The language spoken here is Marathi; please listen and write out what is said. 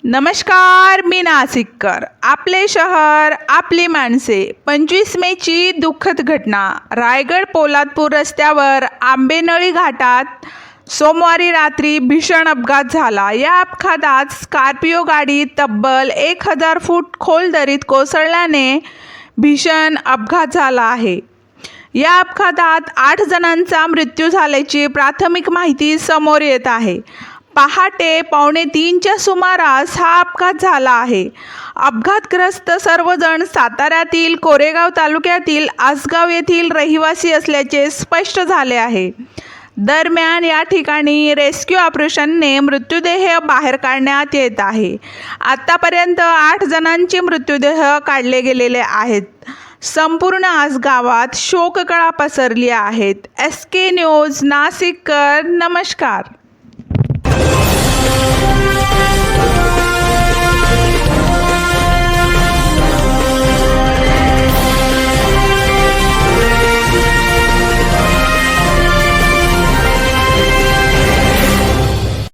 नमस्कार, मी नाशिककर. आपले शहर आपली माणसे. 25 मेची दुःखद घटना. रायगड पोलादपूर रस्त्यावर आंबेनळी घाटात सोमवारी रात्री भीषण अपघात झाला. या अपघातात स्कॉर्पिओ गाडी तब्बल 1000 फूट खोल दरीत कोसळल्याने भीषण अपघात झाला आहे. या अपघातात 8 जणांचा मृत्यू झाल्याची प्राथमिक माहिती समोर येत आहे. पहाटे 2:45च्या सुमारास हा अपघात झाला आहे. अपघातग्रस्त सर्वजण साताऱ्यातील कोरेगाव तालुक्यातील आसगाव येथील रहिवासी असल्याचे स्पष्ट झाले आहे. दरम्यान या ठिकाणी रेस्क्यू ऑपरेशनने मृतदेह बाहेर काढण्यात येत आहे. आतापर्यंत 8 जणांचे मृतदेह काढले गेलेले आहेत. संपूर्ण आसगावात शोककळा पसरली आहेत. SK न्यूज नाशिककर. नमस्कार.